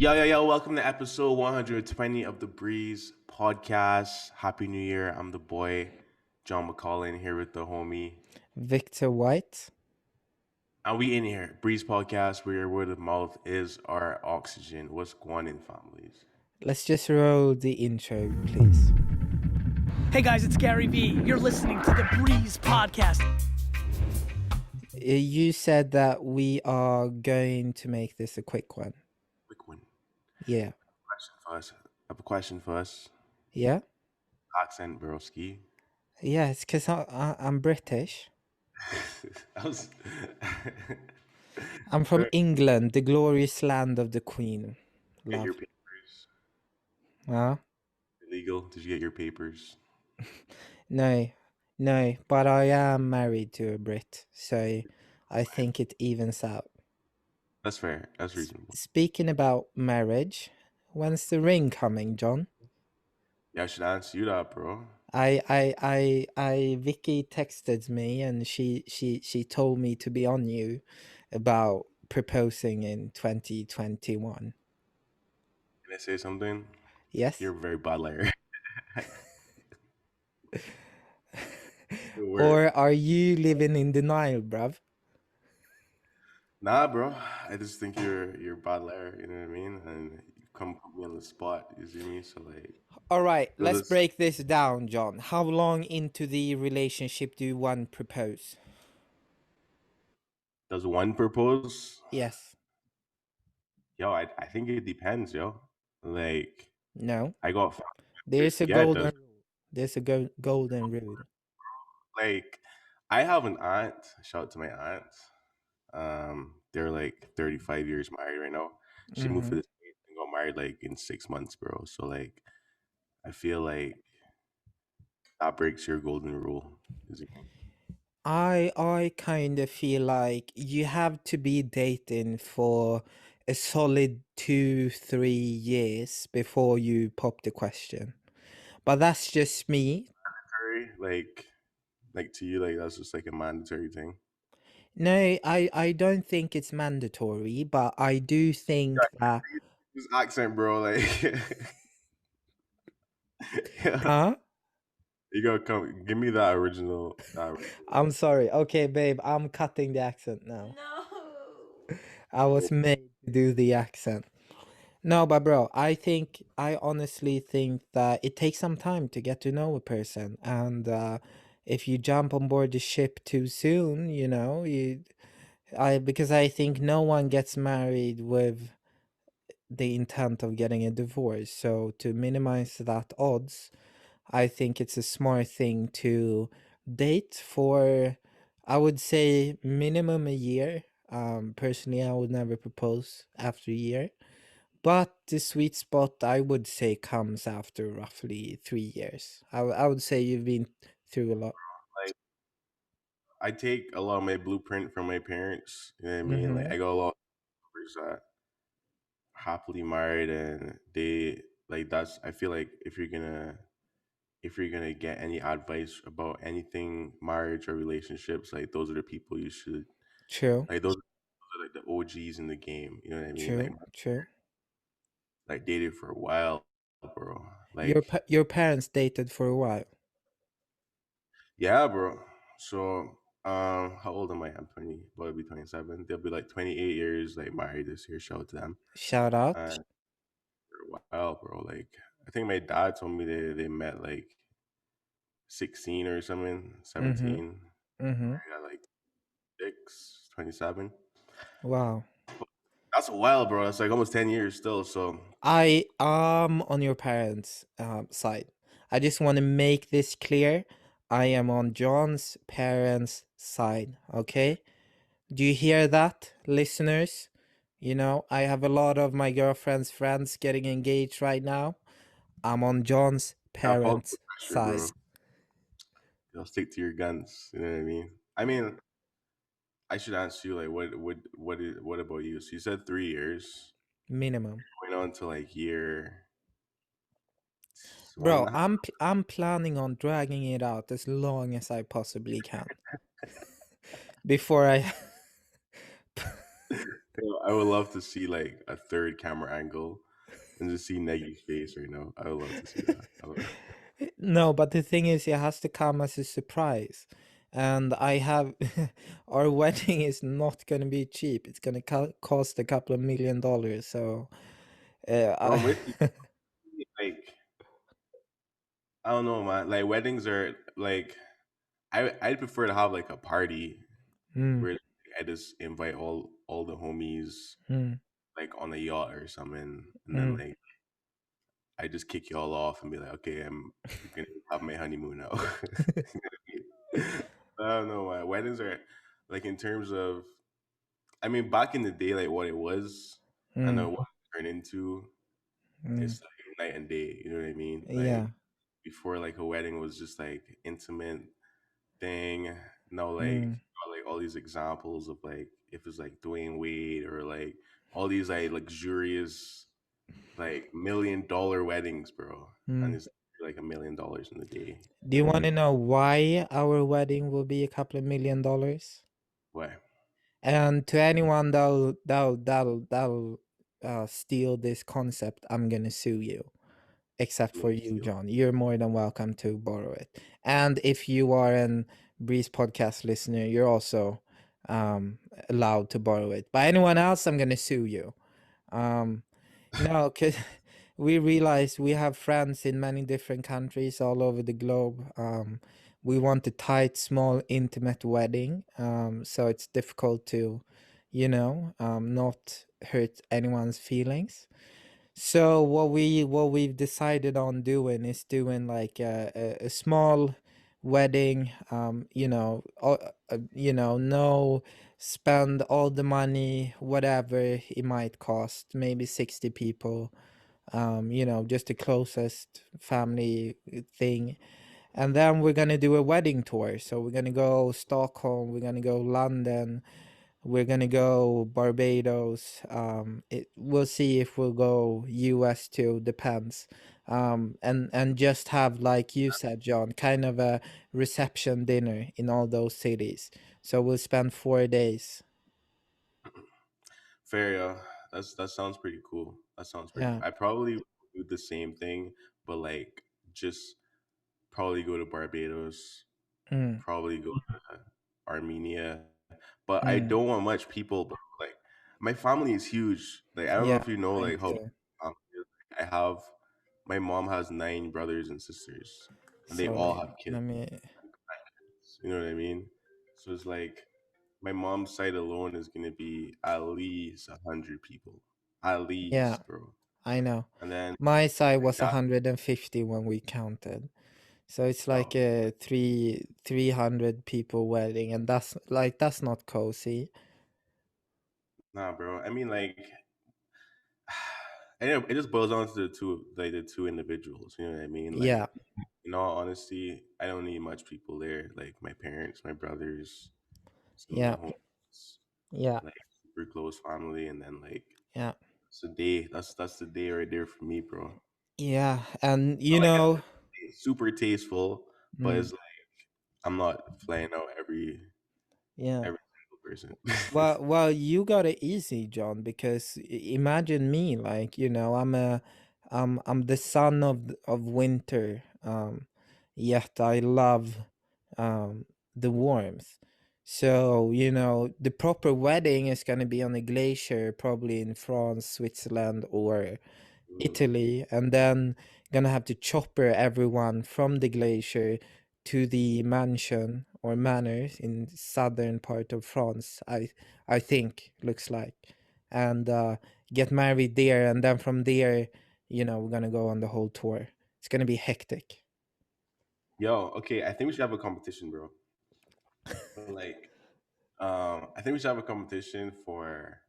Yo, welcome to episode 120 of the Breeze podcast. Happy New Year. I'm the boy, John McCollin, here with the homie. Victor White. And we in here, Breeze podcast, where your word of mouth is our oxygen. What's going in, families? Let's just roll the intro, please. Hey guys, it's Gary V. You're listening to the Breeze Podcast. You said that we are going to make this a quick one. Quick one. Yeah. Question for us. I have a question for us. Yeah? Accent, broski. Yeah, it's because I'm British. I was. I'm from England, the glorious land of the Queen. Get your Love. papers. Huh? Illegal. Did you get your papers? No, but I am married to a Brit, so I think it evens out. That's fair. That's reasonable. Speaking about marriage, when's the ring coming, John? Yeah, I should answer you that, bro. Vicky texted me and she told me to be on you about proposing in 2021. Can I say something? Yes. You're a very bad liar. Or are you living in denial, bruv? Nah, bro. I just think you're a bad liar. You know what I mean? And you come put me on the spot. You see me? So like, All right, so let's this break this down, John. How long into the relationship do you want to propose? does one propose? Yes. Yo, I think it depends, yo. Like, No. I got There's a yeah, it does. There's a golden rule. Like, I have an aunt. Shout out to my aunt. They're like 35 years married right now. She moved for this and got married like in 6 months, bro. So like, I feel like that breaks your golden rule. I kind of feel like you have to be dating for a solid 2-3 years before you pop the question. But that's just me. Like to you, like that's just like a mandatory thing. No, I don't think it's mandatory, but I do think that. This accent, bro, like yeah. Huh? You gotta come give me that original. I'm sorry. Okay, babe, I'm cutting the accent now. No. I was made to do the accent. No, but bro, I honestly think that it takes some time to get to know a person, and if you jump on board the ship too soon, because I think no one gets married with the intent of getting a divorce. So to minimize that odds, I think it's a smart thing to date for, I would say, minimum a year. Personally, I would never propose after a year. But the sweet spot, I would say, comes after roughly 3 years. I would say you've been through a lot. Like I take a lot of my blueprint from my parents. You know what I mean? Like Mm-hmm. I got a lot of members that happily married, and they like that's. I feel like if you're gonna get any advice about anything marriage or relationships, like those are the people you should True, like. Those are like the OGs in the game. You know what I mean? true, true. Like dated for a while, bro. Your Like your parents dated for a while. yeah, bro. So how old am I? I'm 20, about to be 27. They'll be like 28 years like married this year. Shout out to them. Shout out. For a while, bro. Like I think my dad told me they met like 16 or something, Mm-hmm. 17. Mm-hmm. I got like 27. Wow. That's a while, bro. That's like almost 10 years still. So I am on your parents' side. I just want to make this clear. I am on John's parents' side. Okay. Do you hear that, listeners? I have a lot of my girlfriend's friends getting engaged right now. I'm on John's not fall parents' under pressure, side. bro. You'll stick to your guns. You know what I mean? I mean, I should ask you like what about you? So you said 3 years. Minimum. Going on to like year one and Bro, a half. I'm planning on dragging it out as long as I possibly can. Before I I would love to see like a third camera angle and just see Nagy's face right now. I would love to see that. No, but the thing is, it has to come as a surprise. And I have our wedding is not going to be cheap. It's going to cost a couple of $1 million. So, Bro, I'm I, with you. Like, I don't know, man. Like weddings are like I'd prefer to have like a party mm, where I just invite all the homies mm, like on a yacht or something, and then mm. like I just kick you all off and be like, okay, I'm gonna have my honeymoon now. I don't know. Weddings are like in terms of, I mean, back in the day, like what it was, I Mm, know what it turned into. mm. It's like night and day. You know what I mean? Like Yeah. before, like a wedding was just like intimate thing. Now, like Mm, like all these examples of like if it's like Dwayne Wade or like all these like luxurious like $1 million weddings, bro, and mm. it's like $1 million in the day. Do You you know what I want mean? to know why our wedding will be a couple of $1 million? Why? And to anyone that'll steal this concept, I'm gonna sue you. Except for Maybe you, steal. John. You're more than welcome to borrow it. And if you are an Breeze podcast listener, you're also allowed to borrow it. But anyone else, I'm gonna sue you. Um, no, because we realize we have friends in many different countries all over the globe. We want a tight, small, intimate wedding. So it's difficult to, not hurt anyone's feelings. So what we've decided on doing is doing like a small wedding. No spend all the money, whatever it might cost, maybe 60 people. Just the closest family thing. And then we're gonna do a wedding tour. So we're gonna go Stockholm, we're gonna go London, we're gonna go Barbados. We'll see if we'll go US too. Depends. And just have, like you said, John, kind of a reception dinner in all those cities. So we'll spend 4 days. Fair, yeah. That sounds pretty cool. That sounds pretty cool. Yeah. I probably would do the same thing, but like just probably go to Barbados, Mm, probably go to Armenia, but I mm. don't want much people. But like my family is huge. Like I don't know Yeah. if you know Mine like how big too. my family is. I have my mom has 9 brothers and sisters, and they all Sorry. have kids. Let me. You know what I mean? So it's like my mom's side alone is gonna be at least 100 people, at Yeah, least, bro. I know. And then My side like was that, 150 when we counted. So it's like oh a 300 people wedding, and that's not cozy. nah, bro. I mean, like, it just boils down to the two individuals. You know what I mean? Yeah, Like, in all honesty, I don't need much people there. Like my parents, my brothers, some of the yeah, homies, yeah, like super close family, and then like yeah, it's the day. That's the day right there for me, bro. yeah. And Not like it's super tasteful, but mm, it's like I'm not flying out yeah. every single person. Well, you got it easy, John, because imagine me, like, I'm the son of winter. Yet I love the warmth. So, the proper wedding is gonna be on a glacier, probably in France, Switzerland, or Mm. Italy, and then gonna have to chopper everyone from the glacier to the mansion or manor in southern part of France. I think looks like, and get married there, and then from there, we're gonna go on the whole tour. It's gonna be hectic. Yo, okay, I think we should have a competition, bro. Like, I think we should have a competition for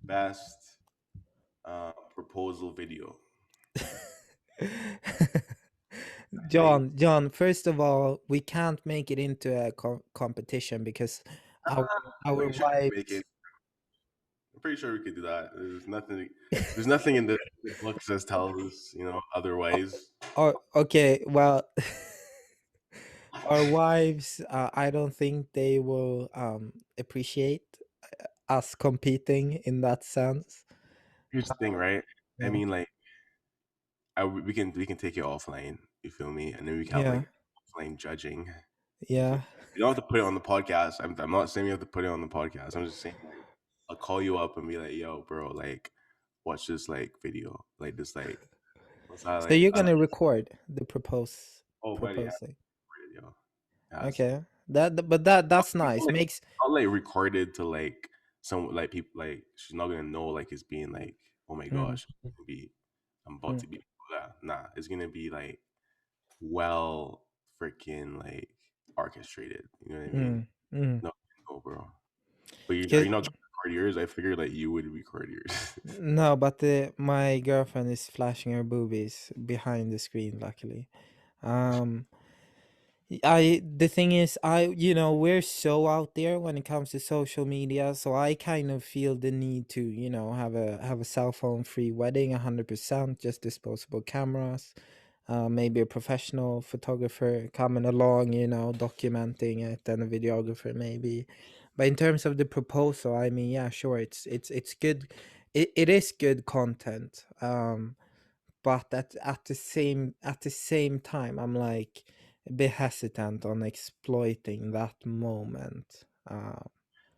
best proposal video. Like, John, first of all, we can't make it into a competition because our I'm our pretty sure we can make wives. it. I'm pretty sure we could do that. There's nothing in the books that tells us, otherwise. Oh, okay. Well, our wives, I don't think they will appreciate. us competing in that sense. Here's the thing, right? I Yeah. mean, like, we can take it offline. You feel me? And then we can have Yeah. like offline judging. You feel Yeah. you don't have to put it on the podcast. I'm not saying you have to put it on the podcast. I'm just saying like I'll call you up and be like, yo, bro, like watch this like video. Like this like what's that So like you're I like gonna record the oh buddy, I proposing. yo. It has to. Okay. But that's Not nice. like Makes not like recorded to like some like people like she's not gonna know like it's being like, oh my mm, gosh, I'm about mm, to be that. Nah, it's gonna be like well freaking like orchestrated. You know what I mean? mm, mm. No, no, bro. But are 'Cause- you not gonna record yours? I figured that you would record yours. no, but my girlfriend is flashing her boobies behind the screen, luckily. Um the thing is, we're so out there when it comes to social media, so I kind of feel the need to, have a cell phone free wedding, 100%, just disposable cameras, maybe a professional photographer coming along, documenting it, and a videographer maybe. But in terms of the proposal, I mean, yeah, sure, it's good. It is good content. But at the same time, I'm like a bit hesitant on exploiting that moment.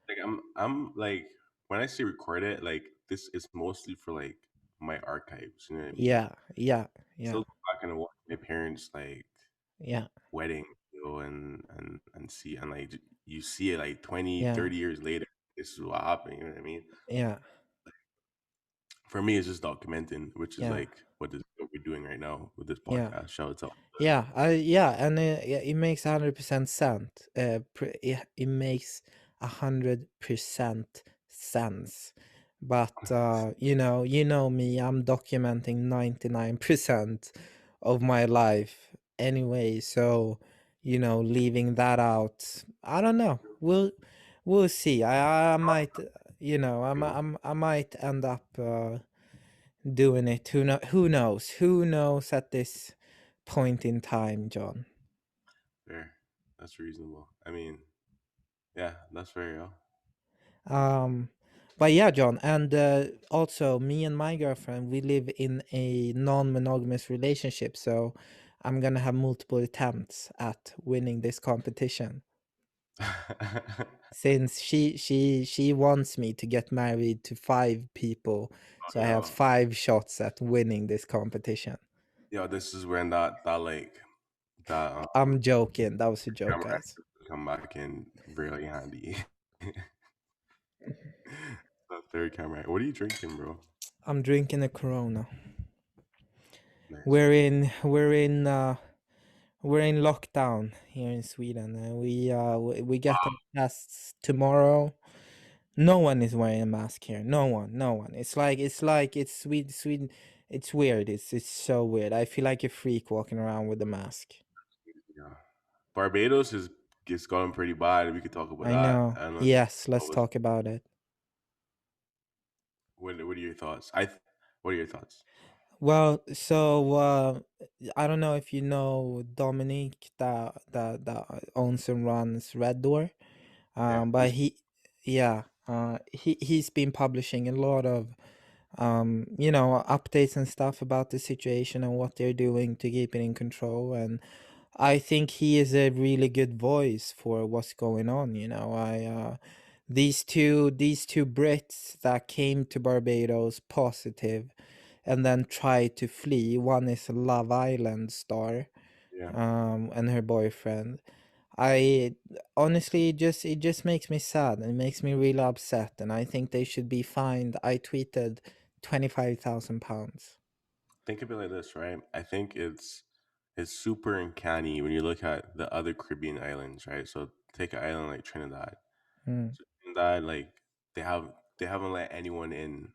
Like I'm like when I say record it, like this is mostly for like my archives. You know what I mean? Yeah, yeah, yeah, Still go back and watch my parents like yeah, wedding, and see and like you see it like 20, yeah, 30 years later. This is what happened. You know what I mean? yeah, For me, it's just documenting, which is yeah, like what we're doing right now with this yeah. podcast. Shout out to all Yeah, and yeah, it makes 100% sense. It makes 100% sense. But you know me, I'm documenting 99% of my life anyway. So, leaving that out, I don't know. We'll see. I might, I might end up doing it. Who knows? Who knows at this point in time, John? fair. That's reasonable. I mean, yeah, that's fair, yo. Um, but yeah, John, and also me and my girlfriend, we live in a non-monogamous relationship, so I'm gonna have multiple attempts at winning this competition. Since she wants me to get married to 5 people, so I have yo, 5 shots at winning this competition. yo, this is when that like that I'm joking. That was a joke, camera guys. come back in really handy. The third camera. What are you drinking, bro? I'm drinking a Corona. Nice. We're in lockdown here in Sweden, and we get our tests tomorrow. No one is wearing a mask here. No one, no one. It's Sweden. It's weird. It's so weird. I feel like a freak walking around with a mask. Yeah. Barbados is going pretty bad. We could talk about I that. know. I don't know. Yes, let's talk about it. What are your thoughts? What are your thoughts? Well, so I don't know if you know Dominic that owns and runs Red Door. Yeah, But he's yeah, he's been publishing a lot of updates and stuff about the situation and what they're doing to keep it in control. And I think he is a really good voice for what's going on. I these two Brits that came to Barbados positive and then tried to flee. One is a Love Island star, yeah. and her boyfriend. I honestly it just makes me sad and it makes me really upset, and I think they should be fined. I tweeted £25,000. Think of it like this, right? I think it's super uncanny when you look at the other Caribbean islands, right? So take an island like Trinidad. Mm, So Trinidad, like they haven't let anyone in.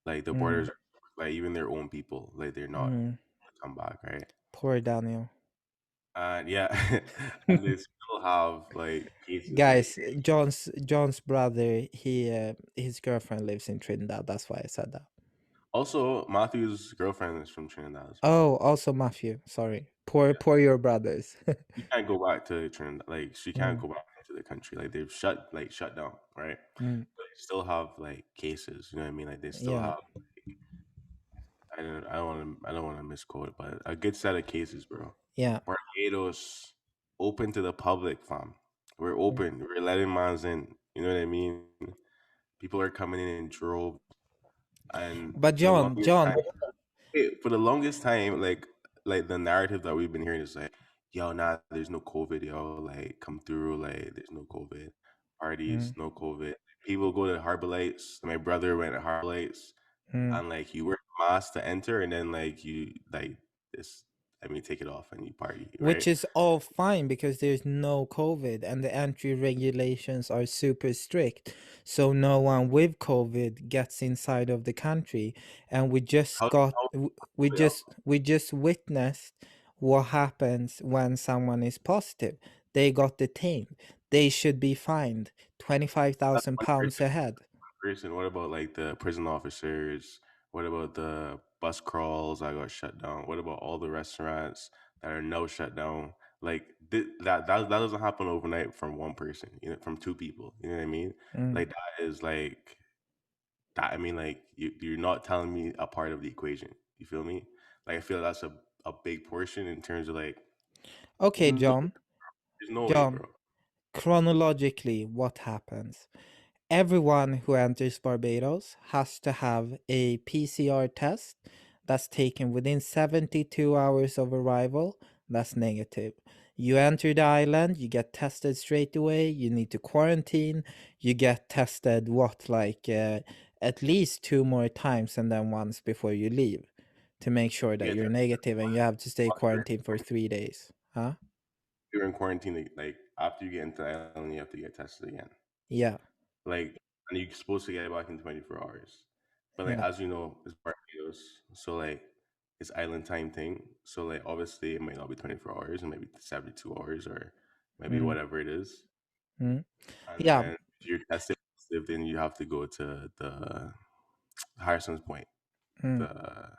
Like the mm, borders are like even their own people, like they're not mm. come back, right? Poor Daniel. And yeah, and they still have like cases like Guys, John's brother, his girlfriend lives in Trinidad. That's why I said that. also Matthew's girlfriend is from Trinidad as well. Oh, also Matthew. Sorry. Poor your brothers. She can't go back to Trinidad. Like she can't Mm, go back to the country. Like they've shut down, right? mm, But they still have like cases. You know what I mean? Like they still yeah, have. I don't want to misquote it, but a good set of cases, bro. yeah. Barbados open to the public, fam. We're Mm. open. We're letting mans in. You know what I mean? People are coming in droves, and But for the John, longest time, John, like the narrative that we've been hearing is like, yo, nah, there's no COVID, yo, like come through, like there's no COVID. Parties, mm, no COVID. People go to Harbor Lights. My brother went to Harbor Lights, mm. and like you wear a mask to enter, and then like you like this. I mean, take it off and you party, Which right? is all fine because there's no COVID and the entry regulations are super strict. So no one with COVID gets inside of the country. And we just got How we just witnessed what happens when someone is positive. They got detained. They should be fined that's one £25,000 person. ahead. Person. What about like the prison officers? What about the bus crawls that got shut down? What about all the restaurants that are no shut down? Like that doesn't happen overnight from one person, you know, from two people. You know what I mean? Mm. Like that is like that. I mean, like you're not telling me a part of the equation. You feel me? Like I feel that's a big portion in terms of like there's Okay, no, John. there's no way, John, bro. chronologically, what happens? Everyone who enters Barbados has to have a PCR test that's taken within 72 hours of arrival. That's negative. You enter the island, you get tested straight away. You need to quarantine. You get tested, at least two more times and then once before you leave to make sure You that get you're tested negative and you have to stay after quarantined for 3 days. Huh? you're in quarantine. Like after you get into the island, you have to get tested again. Yeah, Like, and you're supposed to get it back in 24 hours. But like yeah. as you know, it's Barbados, so like it's island time thing. So like obviously it might not be 24 hours, it might be 72 hours or maybe Mm, whatever it is. mm. And Yeah. then if you're tested positive, then you have to go to the Harrison's Point, Mm, the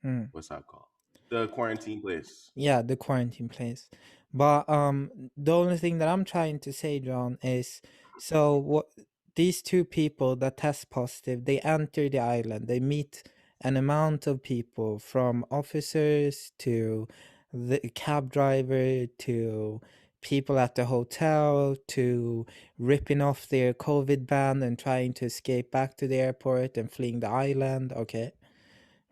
mm. what's that called? The quarantine place. Yeah, the quarantine place. But the only thing that I'm trying to say, John, is so what these two people that test positive, they enter the island, they meet an amount of people from officers to the cab driver to people at the hotel to ripping off their COVID ban and trying to escape back to the airport and fleeing the island. Okay,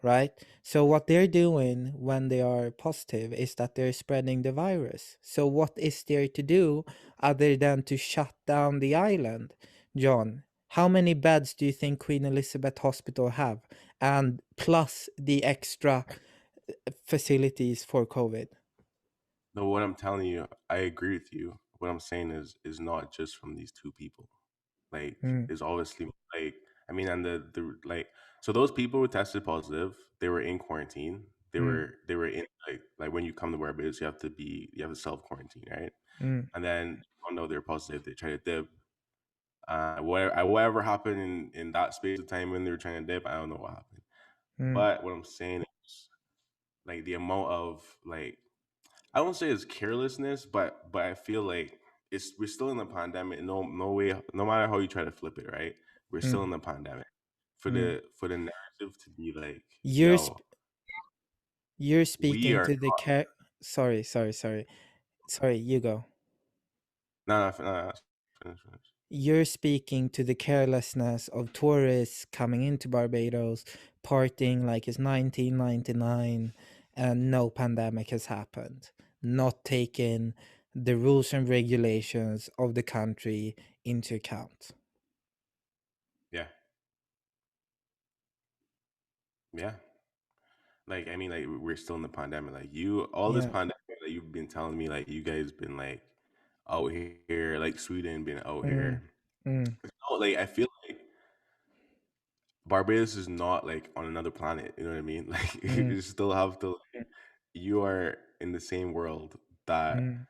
right? So what they're doing when they are positive is that they're spreading the virus. So what is there to do other than to shut down the island? John, how many beds do you think Queen Elizabeth Hospital have? And plus the extra facilities for COVID. No, what I'm telling you, I agree with you. What I'm saying is not just from these two people. Like, Mm, is obviously like I mean, and the like so those people who tested positive, they were in quarantine. mm, They were in like when you come to Barbados, you have to self quarantine, right? mm, And then oh no, they're positive. They try to dip. Whatever happened in that space of time when they were trying to dip, I don't know what happened. mm, But what I'm saying is like the amount of like I won't say it's carelessness, but I feel like we're still in the pandemic. No way. No matter how you try to flip it, right? We're still mm, in the pandemic. mm. For the narrative to be like, You're yo, sp- you're we speaking are to the not. care. Sorry. You go. No, finish. You're speaking to the carelessness of tourists coming into Barbados, partying like it's 1999 and no pandemic has happened, not taking the rules and regulations of the country into account. Yeah, yeah. Like I mean, like we're still in the pandemic. Like all this Yeah. pandemic that you've been telling me, like you guys been like out here, like Sweden been out Mm, here. mm, No, like I feel like Barbados is not like on another planet. You know what I mean? Like mm, you still have to. You are in the same world that mm,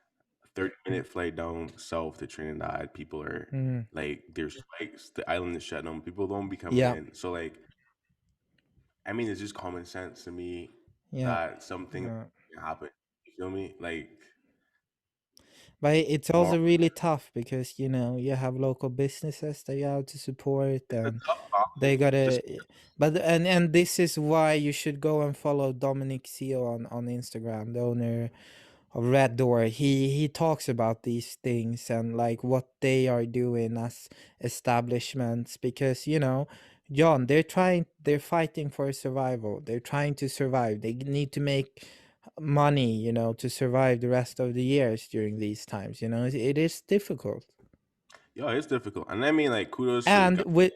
30-minute flight down south to Trinidad. People are mm. like there's spikes. The island is shut down. People don't be coming Yeah. in. So like I mean, it's just common sense to me Yeah. that something Yeah. can happen. You feel me? Like But it's More also really tough because you have local businesses that you have to support, a and tough topic they gotta. just But and this is why you should go and follow Dominic Seal on Instagram, the owner of Red Door. He talks about these things and like what they are doing as establishments, because John, they're fighting for survival. They're trying to survive. They need to make money, to survive the rest of the years during these times. It is difficult. yo, it's difficult. And I mean like kudos to the And guy. with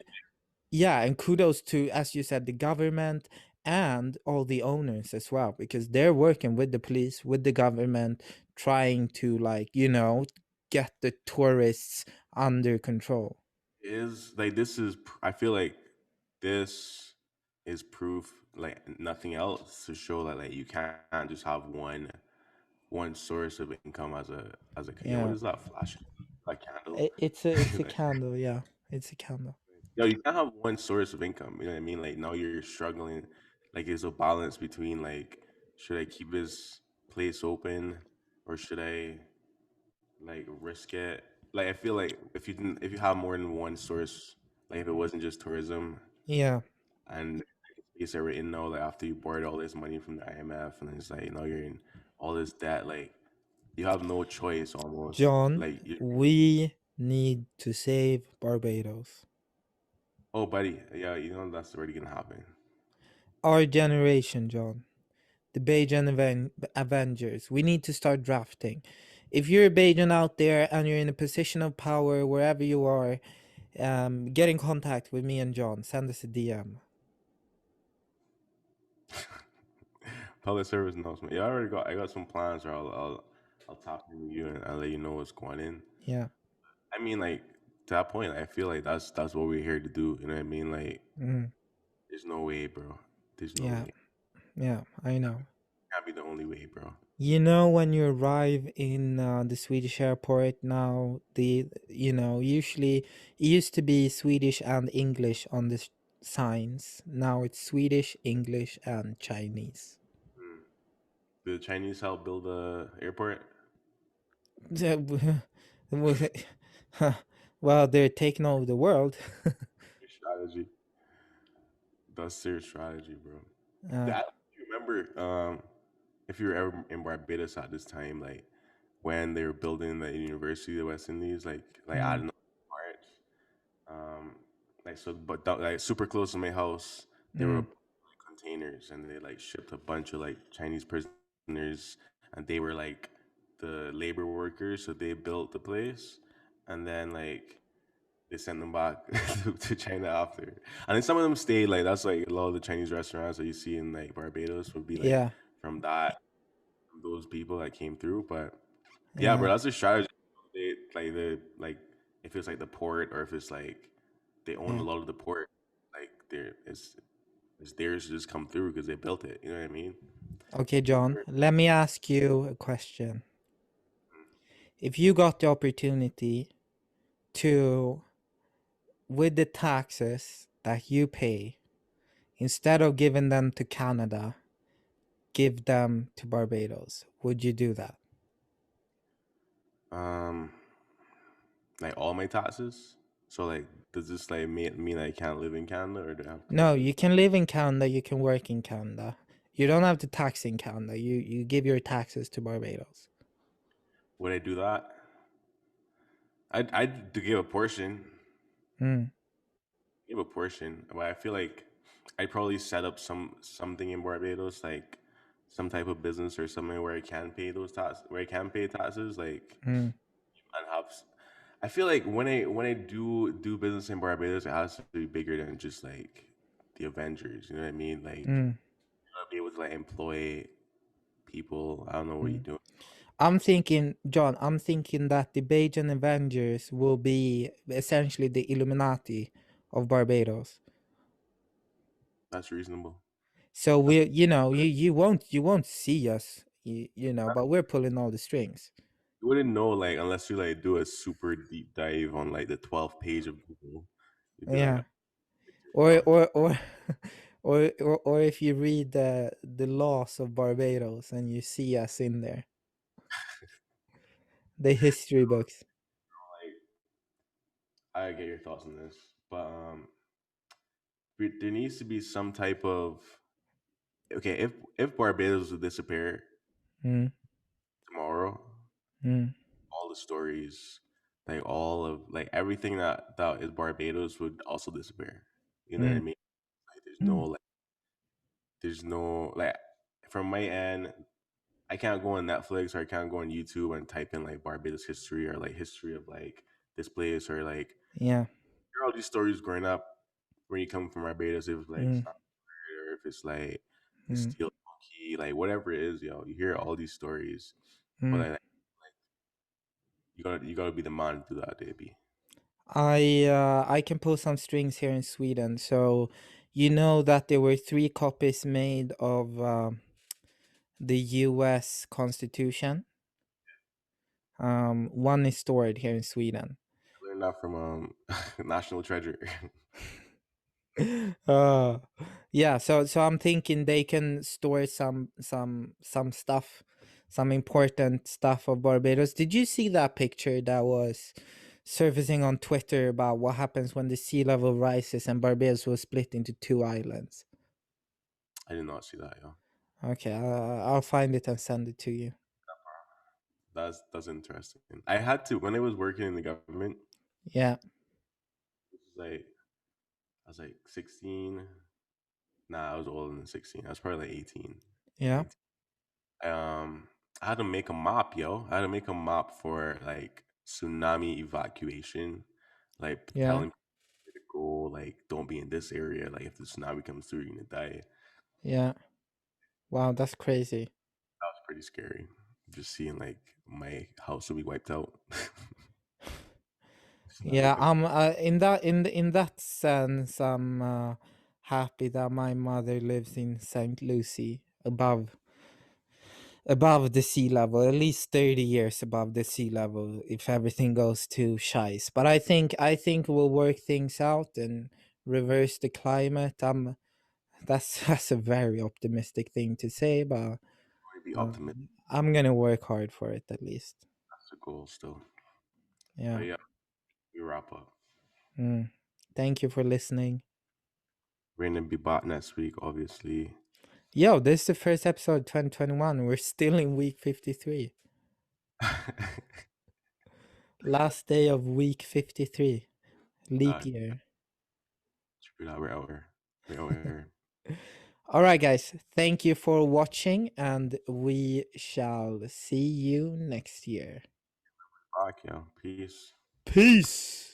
Yeah, and kudos to, as you said, the government and all the owners as well, because they're working with the police, with the government, trying to get the tourists under control. Is like this is I feel like this is proof like nothing else to show that like you can't just have one source of income what Yeah, is that flashing? A candle? it's a Like, candle. Yeah, it's a candle. yo, you can't have one source of income. You know what I mean? Like now you're struggling. Like there's a balance between like should I keep this place open or should I like risk it? Like I feel like if you have more than one source, like if it wasn't just tourism Yeah, and space that we're in now, like after you borrowed all this money from the IMF and it's like now you're in all this debt, like you have no choice almost. John, Like you we need to save Barbados. oh buddy, yeah, you know that's already gonna happen. Our generation, John. The Bajan Avengers. We need to start drafting. If you're a Bajan out there and you're in a position of power wherever you are, get in contact with me and John. Send us a DM. Public service announcement. Yeah, I got some plans where I'll talk to you and I'll let you know what's going in. Yeah. I mean like to that point, I feel like that's what we're here to do. You know what I mean? Like Mm, there's no way, bro. There's no yeah. way. Yeah. I know. Can't be the only way, bro. When you arrive in the Swedish airport now, usually it used to be Swedish and English on the signs. Now it's Swedish, English, and Chinese. Hmm. The Chinese help build the airport. Well, they're taking over the world. Strategy. That's their strategy, bro. uh, That you remember if you were ever in Barbados at this time, like when they were building the University of the West Indies, like I mm, don't know parts. Like so, but like super close to my house, there were mm, containers, and they like shipped a bunch of like Chinese prisoners, and they were like the labor workers, so they built the place, and then like they sent them back to China after. And then some of them stayed. Like that's like a lot of the Chinese restaurants that you see in like Barbados would be like yeah, from that from those people that came through. But yeah, bro, yeah. that's a strategy. Like if it's like the port or if it's like they own a Yeah. lot of the port, like it's theirs to just come through because they built it. You know what I mean? Okay, John, let me ask you a question. If you got the opportunity to, with the taxes that you pay, instead of giving them to Canada, give them to Barbados, would you do that? Um, like all my taxes. So like, does this like mean I can't live in Canada or do I have to No, live in? you can live in Canada, you can work in Canada. You don't have to tax in Canada. You give your taxes to Barbados. Would I do that? I'd to give a portion. Mm, Give a portion, but I feel like I'd probably set up something in Barbados, like some type of business or something where I can pay those tax, where I can pay taxes, like mm, and have. I feel like when I do business in Barbados, it has to be bigger than just like the Avengers. You know what I mean? Like mm, be able to like employ people. I don't know what you're mm. doing. I'm thinking, John, I'm thinking that the Bajan Avengers will be essentially the Illuminati of Barbados. That's reasonable. So That's we, you won't see us, but we're pulling all the strings. you wouldn't know like unless you like do a super deep dive on like the 12th page of Google. You'd be like, Yeah. oh, Or fuck. or if you read the laws of Barbados and you see us in there. The history books. Like, I get your thoughts on this, but there needs to be some type of okay. If Barbados would disappear Mm, tomorrow, mm, all the stories, like all of like everything that is Barbados would also disappear. You know what I mm, mean? Like, mm. there's no like from my end. I can't go on Netflix or I can't go on YouTube and type in like Barbados history or like history of like this place or like Yeah. hear all these stories growing up when you come from Barbados. If it's like Mm, Star Wars or if it's like the mm, Steel Monkey, like whatever it is, yo, you hear all these stories, but mm. like you gotta be the man to do that, baby. I can pull some strings here in Sweden. So you know that there were three copies made of the U.S. Constitution. One is stored here in Sweden. I learned that from National Treasure. uh yeah, so I'm thinking they can store some stuff, some important stuff of Barbados. Did you see that picture that was surfacing on Twitter about what happens when the sea level rises and Barbados was split into two islands? I did not see that, yo. Okay, I'll find it and send it to you. That's interesting. I had to when I was working in the government. Yeah, This was like I was like 16. Nah, I was older than 16. I was probably like 18, yeah, 19. I had to make a mop, yo. I had to make a mop for like tsunami evacuation, like yeah, telling people where to go, like don't be in this area. Like if the tsunami comes through, you're gonna die. yeah. Wow, that's crazy. That was pretty scary. Just seeing like my house will be wiped out. Tsunami Yeah, comes. I'm in that sense, I'm happy that my mother lives in St. Lucie, above the sea level, at least 30 years above the sea level, if everything goes to shice. But I think we'll work things out and reverse the climate. That's a very optimistic thing to say, but Be optimistic. I'm gonna work hard for it at least. That's the goal still. But Yeah. yeah, we wrap up. Mm. Thank you for listening. We're gonna be back next week, obviously. Yo, this is the first episode 2021. We're still in week 53. Last day of week 53. Leap uh, year. screw that. We're out here. We're out here. All right, guys. Thank you for watching, and we shall see you next year. Fuck, yo. Peace. Peace.